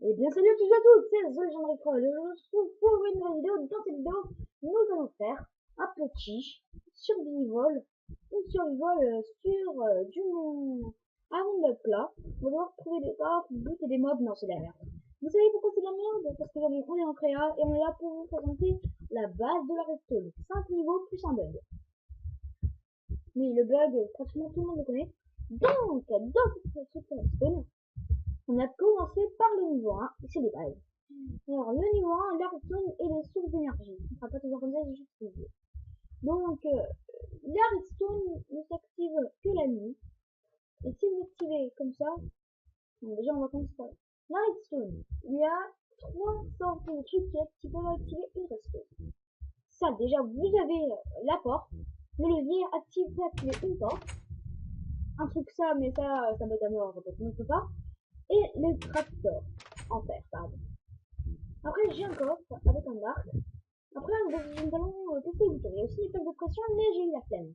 Et bien salut à tous et à toutes, c'est The Jean Recroll. Je se trouve pour une nouvelle vidéo. Dans cette vidéo, nous allons faire un petit survival, sur du monde, un monde plat. On va devoir trouver des arbres, buter des mobs. Non, c'est de la merde. Vous savez pourquoi c'est de la merde? Parce que on est en créa et on est là pour vous présenter la base de la redstone. 5 niveaux plus un bug. Mais le bug, pratiquement tout le monde le connaît. Donc, dans cette redstone, on a commencé par le niveau 1, c'est les bases. Alors, le niveau 1, la redstone et les sources d'énergie. On ne fera pas toujours comme ça, j'ai juste dit. Donc, la redstone ne s'active que la nuit. Et si vous activez comme ça, bon, déjà on va commencer par la redstone. Il y a 3 sortes de trucs qui peuvent activer une redstone. Ça, déjà, vous avez la porte. Le levier peut activer une porte. Un truc ça, mais ça me à mort, donc on ne peut pas. Et le tracteur en fer, pardon. Après, j'ai un coffre avec un arc. Après, nous allons tester les boutons. Il y a aussi les plaques de pression, mais j'ai eu la flemme.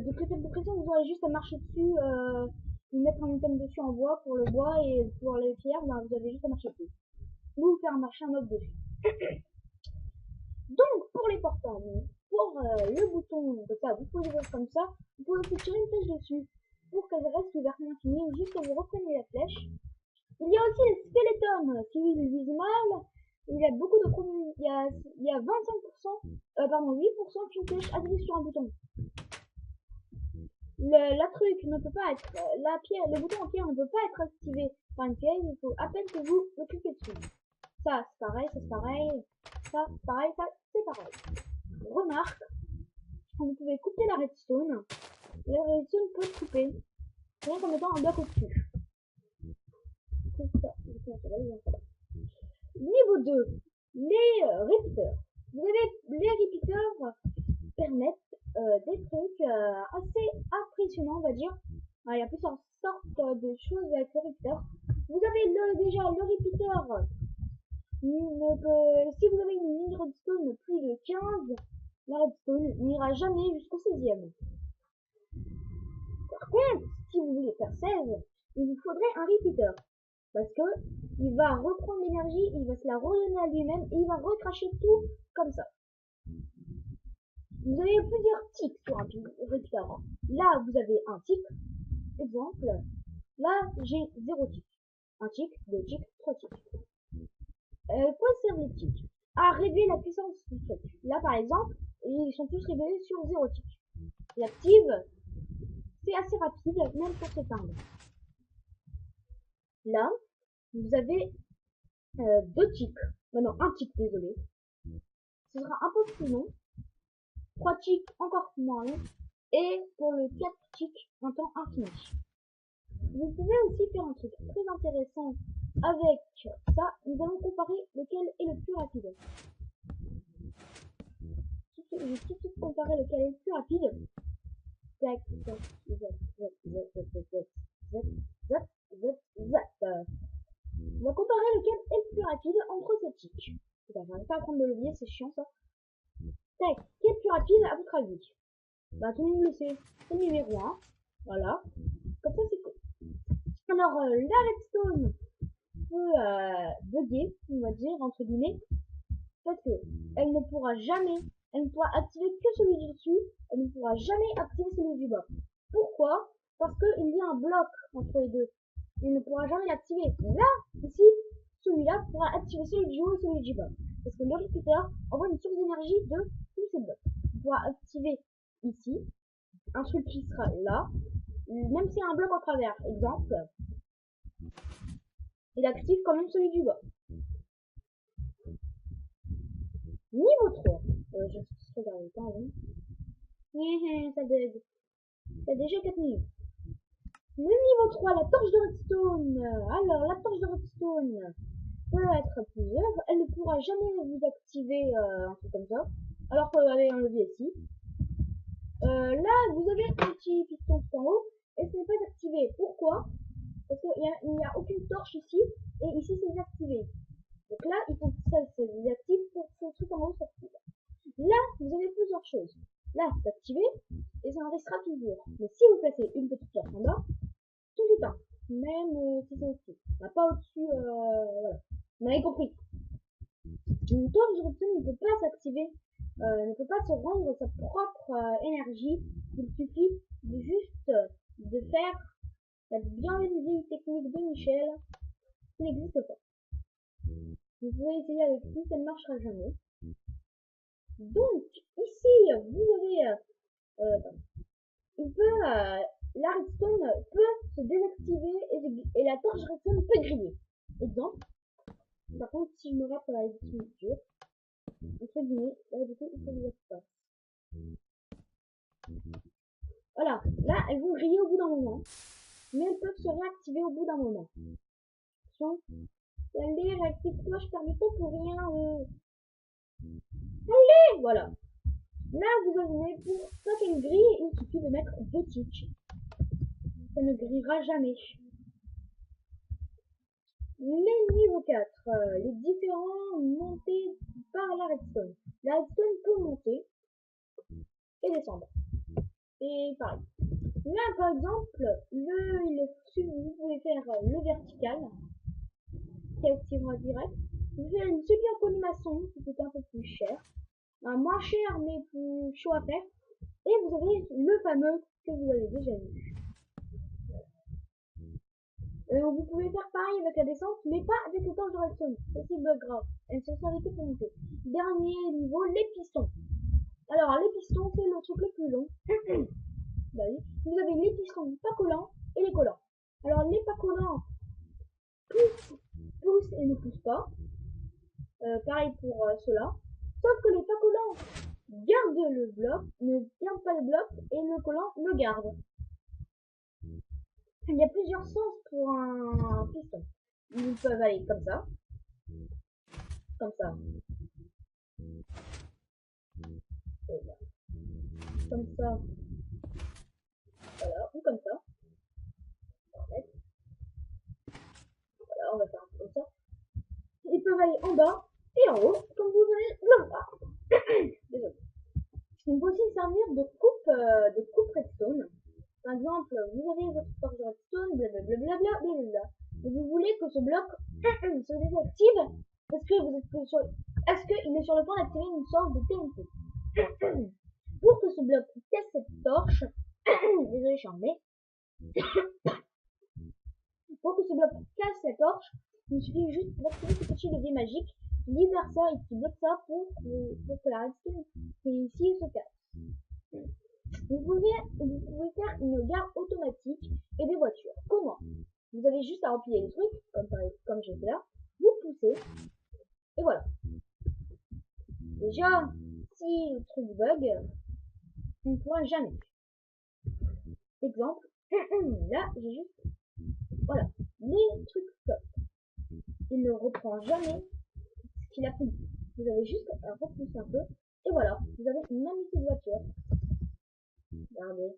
Donc les plaques de pression, vous aurez juste à marcher dessus, mettre un item dessus en bois pour le bois, et pour les pierres, ben, vous avez juste à marcher dessus. Ou faire marcher un mob dessus. Donc, pour les portails, pour le bouton, de ça, vous pouvez voir comme ça. Vous pouvez aussi tirer une flèche dessus pour qu'elle reste ouverte à l'infini, juste que vous reprenez la flèche. Il y a aussi les squelettons qui visent mal. Il y a beaucoup de problèmes. Il y a 25%, pardon, 8% qui flèche appuyée sur un bouton. La truc ne peut pas être, la pierre, le bouton en pierre ne peut pas être activé par une pierre. Il faut à peine que vous le cliquez dessus. Ça, c'est pareil, ça, c'est pareil. Ça, c'est pareil, ça, c'est pareil. Remarque, vous pouvez couper la redstone. La redstone peut se couper, rien qu'en mettant un bloc au-dessus. Niveau 2, les repeaters. Vous avez les repeaters permettent des trucs assez impressionnants, on va dire. Alors, il y a plusieurs sortes de choses avec les repeaters. Vous avez déjà le repeater. Si vous avez une ligne redstone plus de 15, la redstone n'ira jamais jusqu'au 16e. Par contre, si vous voulez faire 16, il vous faudrait un repeater. Parce que il va reprendre l'énergie, il va se la redonner à lui-même et il va recracher tout comme ça. Vous avez plusieurs tics sur un repeater. Là, vous avez un tic. Exemple. Là, j'ai 0 tic. Un tic, 2 tics, 3 tics. Quoi servent les tics? À révéler la puissance du truc. Là, par exemple, ils sont tous révélés sur 0 tic. L'active, c'est assez rapide, même pour s'éteindre. Là, vous avez 2 tics. Non, un tic, désolé. Ce sera un peu plus long. 3 tics encore moins long. Et pour le 4 tics, un temps infini. Vous pouvez aussi faire un truc très intéressant avec ça. Nous allons comparer lequel est le plus rapide. Je vais tout de suite comparer lequel est le plus rapide. Tac, tac, zap, zap, zap, zap, zap, zap, zap, zap, zap. On va comparer lequel est le plus rapide entre ces tics. J'arrive pas à prendre de levier, c'est chiant ça. Tac, qui est le plus rapide à votre avis? Bah tout le monde le sait, c'est le numéro 1. Voilà. Comme ça c'est cool. Alors la redstone peut bugger, on va dire, entre guillemets, parce que elle ne pourra jamais, elle ne pourra activer que celui du dessus, elle ne pourra jamais activer celui du bas. Pourquoi? Parce qu'il y a un bloc entre les deux. Il ne pourra jamais l'activer. Là, ici, celui-là pourra activer celui du haut et celui du bas. Parce que le repeater envoie une source d'énergie de tous ces blocs. Il pourra activer ici, un truc qui sera là, même s'il y a un bloc en travers. Exemple, il active quand même celui du bas. Niveau 3. Je regarde le temps avant. Ça bug. C'est déjà 4 minutes. Le niveau 3, la torche de redstone. Alors, la torche de redstone peut être plusieurs. Elle ne pourra jamais vous activer un truc comme ça. Alors qu'elle est en levier ici. Là, vous avez un petit piston tout en haut. Et ce n'est pas activé. Pourquoi? Parce qu'il n'y a aucune torche ici. Et ici, c'est désactivé. Donc là, il faut que ça se désactive pour que ce truc en haut s'active. Là, vous avez plusieurs choses. Là, c'est activé, et ça en restera toujours. Mais si vous placez une petite torche en bas, tout s'éteint. Même si c'est au-dessus. Bah, pas au-dessus une torche redstone ne peut pas s'activer, ne peut pas se rendre sa propre énergie. Il suffit juste de faire la bien vieille technique de Michel qui n'existe pas. Vous pouvez essayer avec tout, ça ne marchera jamais. Donc, ici, vous avez, la redstone peut se désactiver et la torche redstone peut griller. Exemple. Par contre, si je me rate à la signature, entre guillemets, là, du coup, il faut que je fasse. Voilà. Là, elles vont griller au bout d'un moment. Mais elles peuvent se réactiver au bout d'un moment. Attention. Allez, réactive-toi, je perds du temps pour rien. Allez, voilà. Là, vous avez pour pas qu'elle grille, il suffit de mettre 2 tics. Ça ne grillera jamais. Les niveaux 4, les différents montées par la redstone. La redstone peut monter et descendre. Et pareil. Là, par exemple, vous pouvez faire le vertical, qui activera direct. Vous faites celui en colimaçon, qui coûte un peu plus cher. Moins cher, mais plus chaud à faire. Et vous avez le fameux que vous avez déjà vu. Vous pouvez faire pareil avec la descente, mais pas avec le torche de redstone. Ça c'est pas grave. Elles sont fabriquées pour monter. Dernier niveau, les pistons. Alors les pistons, c'est le truc le plus long. Bah oui. Vous avez les pistons pas collants et les collants. Alors les pas collants poussent et ne poussent pas. Pareil pour ceux-là. Sauf que les pas collants gardent le bloc, ne gardent pas le bloc et le collant le garde. Il y a plusieurs sens pour un piston. Ils peuvent aller comme ça, comme ça, comme ça, voilà, ou comme ça. Voilà, on va faire comme ça. Ils peuvent aller en bas et en haut, comme vous venez le voir. Désolé. Ils peuvent aussi servir de coupe redstone. Par exemple, vous avez votre torche de redstone, blablabla, et vous voulez que ce bloc se désactive parce que vous êtes sur, est-ce qu'il est sur le point d'activer une sorte de TNT. Pour que ce bloc casse cette torche, désolé, je suis en pour que ce bloc casse la torche, il suffit juste d'activer ce petit levier magique qui libère ça et qui bloque ça pour que la redstone qui est ici se casse. Vous pouvez faire une gare automatique et des voitures. Comment? Vous avez juste à empiler les trucs, comme j'ai fait là, vous poussez, et voilà. Déjà, si le truc bug, on ne pourra jamais. Exemple, là, j'ai juste, voilà, les trucs stop. Il ne reprend jamais ce qu'il a pris. Vous avez juste à repousser un peu, et voilà, vous avez une magnifique voiture. Regardez.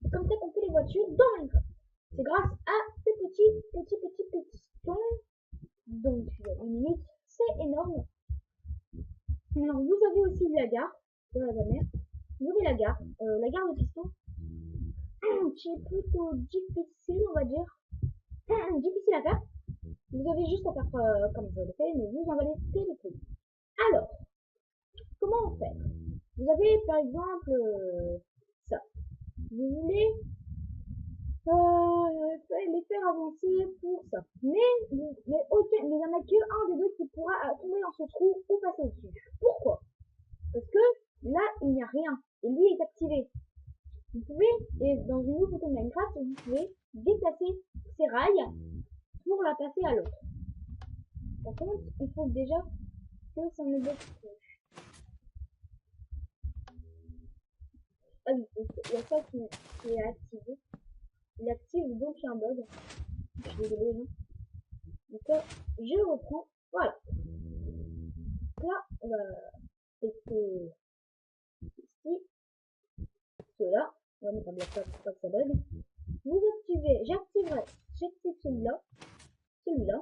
C'est comme ça qu'on fait les voitures dans Minecraft. C'est grâce à ces petits pistons. Donc, une minute, c'est énorme. Alors, vous avez aussi la gare de la mer. Vous avez la gare de piston, qui est plutôt difficile, on va dire. Difficile à faire. Vous avez juste à faire comme je le fais, mais vous en allez les trucs. Alors, comment faire? Vous avez par exemple ça. Vous voulez les faire avancer pour ça. Mais aucun, il n'y en a qu'un des deux qui pourra tomber dans ce trou ou passer au-dessus. Pourquoi? Parce que là, il n'y a rien. Et lui est activé. Vous pouvez, et dans une nouveauté de Minecraft, vous pouvez déplacer ces rails pour la passer à l'autre. Par contre, il faut déjà que ça ne bloque plus. Ah oui, il y a ça qui est activé. Il active donc il y a un bug. Je suis désolée, non. Donc je reprends. Voilà. Là, on va tester ici. Cela. On va mettre un bloc pour pas que ça bug. Vous activez, j'active celui-là. Celui-là.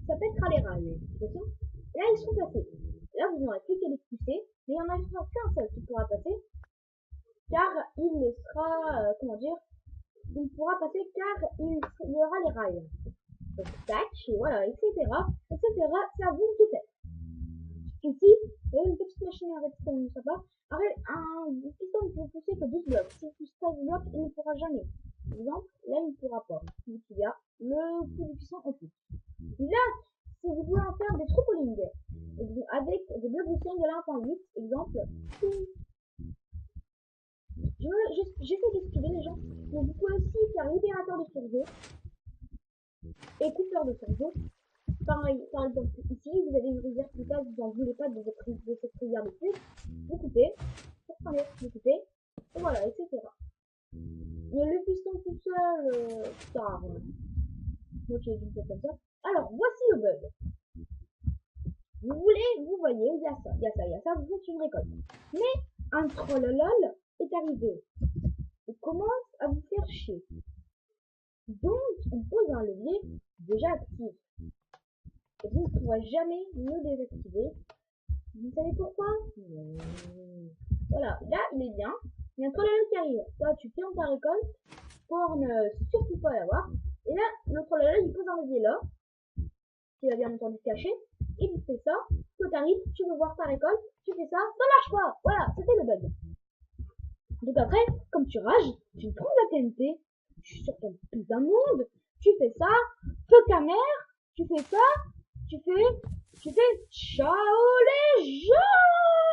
Ça pètera les rails. Là, ils sont passés. Là, vous n'aurez plus qu'à les pousser. Mais il n'y en a qu'un seul qui pourra passer. Car il sera, comment dire, il pourra passer car il y aura les rails. Donc, tac, et voilà, etc. etc. C'est à vous de faire. Ici, il y a une petite machine à redstone, ça va. Après, un piston ne peut pousser que 12 blocs. S'il pousse 13 blocs, il ne pourra jamais. Par exemple, là, il ne pourra pas. Vu qu'il y a le coup du piston en plus. Là, si vous voulez en faire des trampolines avec des blocs de de la 1.8, exemple, j'essaie d'expliquer les gens, mais vous pouvez aussi faire libérateur de surjeu et coupeur de surjeu. Pareil, par exemple, ici, vous avez une rivière qui passe, vous n'en voulez pas de cette rivière de plus, vous coupez, vous prenez, vous coupez, et voilà, etc. Mais le piston tout seul, ça sert à rien. Ok, je fais comme ça. Alors, voici le bug. Vous voyez, il y a ça, il y a ça, il y a ça, vous faites une récolte. Mais un trollolol est arrivé. Il commence à vous faire chier. Donc, il pose un levier déjà actif. Et vous ne pourrez jamais le désactiver. Vous savez pourquoi? Voilà, là, il est bien. Il y a un trollolol qui arrive. Toi, tu fermes ta récolte pour ne surtout pas l'avoir. Et là, le trollolol, il pose un levier là. Qui va bien entendu caché. Et tu fais ça. Toi, t'arrives, tu veux voir ta récolte. Tu fais ça. Ça marche pas. Voilà, c'était le bug. Donc après, comme tu rages, tu prends la TNT, tu suis sur ton putain de monde, tu fais ça, feu ta mère, tu fais ça, tu fais ciao les gens!